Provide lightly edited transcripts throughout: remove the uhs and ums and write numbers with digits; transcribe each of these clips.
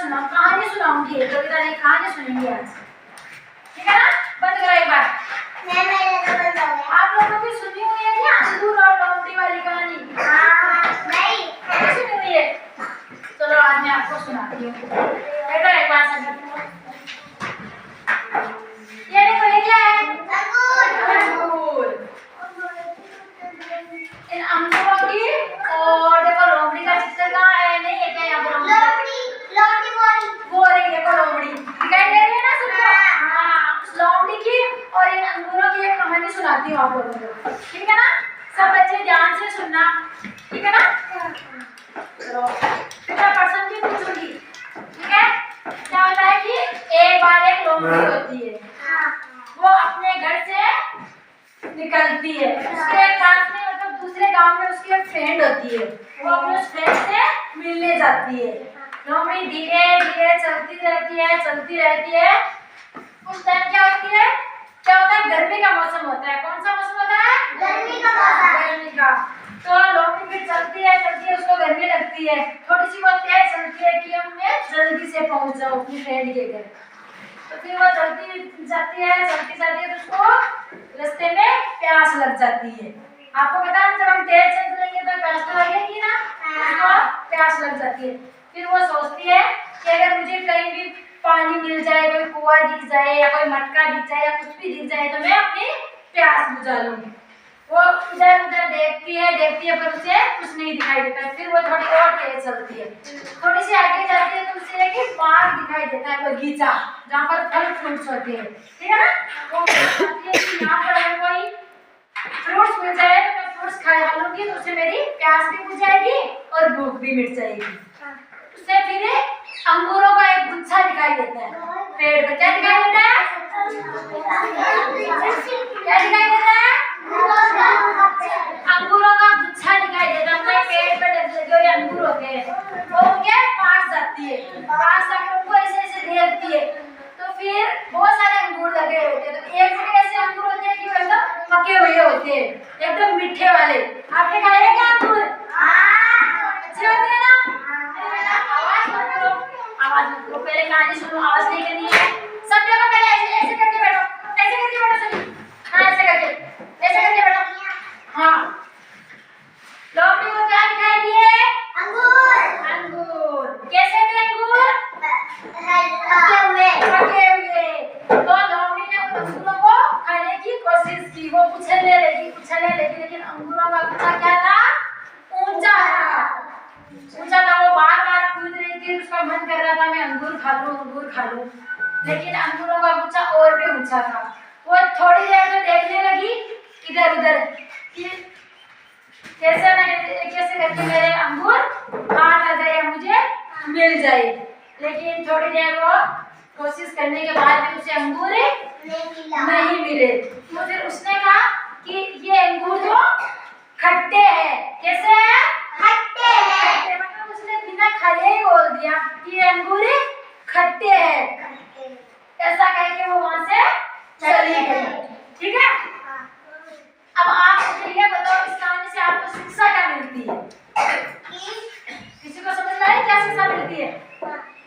सुनाओ, कहानी सुनाऊंगी, कविता नहीं कहानी सुनेंगे आज, ठीक है ना? बंद करो एक बार। आप लोगों की सुनी हुई है क्या अंगूर और लोमड़ी वाली कहानी? नहीं सुनी हुई है। चलो आज मैं आपको सुनाती हूँ। बैठो एक बार सब। ये देखो ये क्या है? अंगूर। इन अंगूरों की और देखो लोमड़ी का चित्र कहाँ है? नहीं है क्या यहाँ पर? वो रही देखो लोमड़ी, दिखाई दे रही है ना सबको? हाँ, लोमड़ी की और इन अंगूरों की एक कहानी सुनाती हूँ आप लोगों को, ठीक है ना? सब बच्चे ध्यान से सुनना, ठीक है ना? चलो प्रश्न भी पूछूंगी, ठीक है? क्या होता है कि एक बार एक लोमड़ी होती है, वो अपने घर से निकलती है, उसके पास में मतलब दूसरे गांव में उसकी एक फ्रेंड होती है, वो अपने उस फ्रेंड से मिलने जाती है। लोमड़ी धीरे धीरे चलती रहती है। उस टाइम क्या होती है, क्या होता है, गर्मी का मौसम होता है। कौन सा मौसम होता है? गर्मी का। तो लोमड़ी फिर चलती है, उसको गर्मी लगती है, थोड़ी सी बहुत तेज चलती है कि हम जल्दी से पहुंच जाओ अपनी फ्रेंड के घर। तो फिर वो चलती जाती है तो उसको रास्ते में प्यास लग जाती है। आपको पता है जब हम तेज चलेंगे तो प्यास तो लगेगी ना, उसको प्यास लग जाती है। फिर वो सोचती है कि अगर मुझे कहीं भी पानी मिल जाए, कोई कुआं दिख जाए या कोई मटका दिख जाए या कुछ भी दिख जाए तो मैं अपनी प्यास बुझा लूंगी। वो इधर उधर देखती है पर उसे कुछ नहीं दिखाई देता। फिर वो थोड़ी और तेज चलती है, थोड़ी सी आगे जाती है तो उसे एक बाग दिखाई देता है, बगीचा जहाँ पर फल फ्रूट्स होते हैं, ठीक है ना? वो चाहती है कि यहाँ पर अगर कोई फ्रूट्स मिल जाए तो मैं फ्रूट्स खा लूंगी, तो उससे मेरी प्यास भी बुझ जाएगी और भूख भी मिट जाएगी। उसे फिर अंगूरों का एक गुच्छा दिखाई देता है पेड़ पर। क्या दिखाई देता है? क्या दिखाई देता है? अंगूरों का गुच्छा दिखाई देता है। पेड़ पर जो ये अंगूर होते हैं वो उनके पास जाती है, पास जाकर उनको ऐसे देखती है तो फिर बहुत सारे अंगूर लगे होते हैं। तो एक जगह ऐसे अंगूर होते हैं कि वो एकदम पके हुए होते हैं, एकदम मीठे वाले। आपने खाए हैं क्या अंगूर? अच्छे होते हैं ना? आवाज मत करो, पहले कहानी सुनो, आवाज नहीं करनी है। सब जगह पहले ऐसे करके बैठो, सभी। हाँ ऐसे करके बैठो। हाँ, लोमड़ी को क्या दिखाई दिए? अंगूर। कैसे थे अंगूर? पके हुए। तो लोमड़ी ने उन अंगूरों को खाने की कोशिश की, वो उछलने लगी, लेकिन अंगूरों का गुच्छा क्या था? ऊंचा था। वो बार कूद रही थी, उसका मन कर रहा था मैं अंगूर खा लूं, लेकिन अंगूरों का गुच्छा और भी ऊंचा था। वो थोड़ी देर में देखने लगी इधर उधर कि कैसे करके मेरे अंगूर हाथ आ जाए, मुझे मिल जाए। लेकिन थोड़ी देर वो कोशिश करने के बाद भी उसे अंगूर नहीं मिले। तो फिर उसने कहा कि ये अंगूर तो खट्टे हैं। कैसे हैं? खट्टे। मतलब उसने बिना खाए ही बोल दिया कि ये अंगूर खट्टे हैं। ऐसा कह के वो वहां से चली गई, ठीक है? अब आप मुझे ये बताओ, इस कहानी से आपको शिक्षा क्या मिलती है? किसी को समझ में आया क्या शिक्षा मिलती है?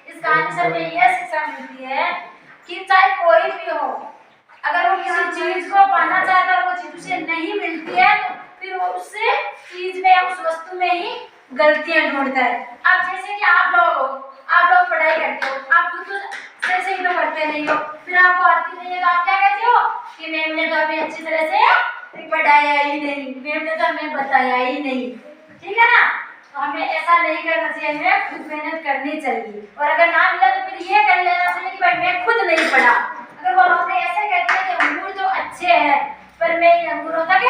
इस कहानी से हमें यह शिक्षा मिलती है कि चाहे कोई भी हो, अगर वो किसी चीज को पाना चाहता है, वो चीज उसे नहीं मिलती है तो फिर वो उससे चीज में या उस वस्तु में ही गलतियां ढूंढता है। अब जैसे कि आप लोग पढ़ाई करते हो, आप खुद तो सही तो करते नहीं हो, फिर आपको आती नहीं है तो आप क्या कहते हो कि मैम ने तो हमें अच्छी तरह से पढ़ाया ही नहीं, मैम ने तो हमें बताया ही नहीं, ठीक है ना? तो हमें ऐसा नहीं करना चाहिए, हमें खुद मेहनत करनी चाहिए। और अगर ना मिला तो फिर ये कर लेना चाहिए कि भाई मैं खुद नहीं पढ़ा। अगर वो लोग ऐसे कहते हैं कि अंगूर तो अच्छे हैं पर मैं इन अंगूरों तक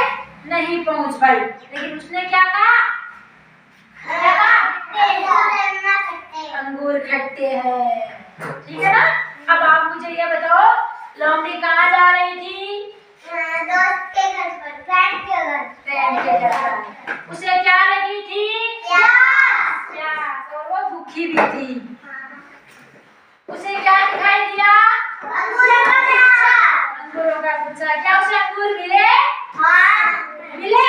नहीं पहुंच पाई, लेकिन उसने क्या कहा? अंगूर खट्टे हैं, ठीक है ना? अब आप मुझे ये बताओ, लोमड़ी कहाँ जा रही थी? दोस्त के घर पर, फ्रेंड के घर पर। उसे क्या लगी थी? प्यास। और वो भूखी भी थी। उसे क्या दिखाई दिया? अंगूरों का गुच्छा। क्या उसे अंगूर मिले? मिले।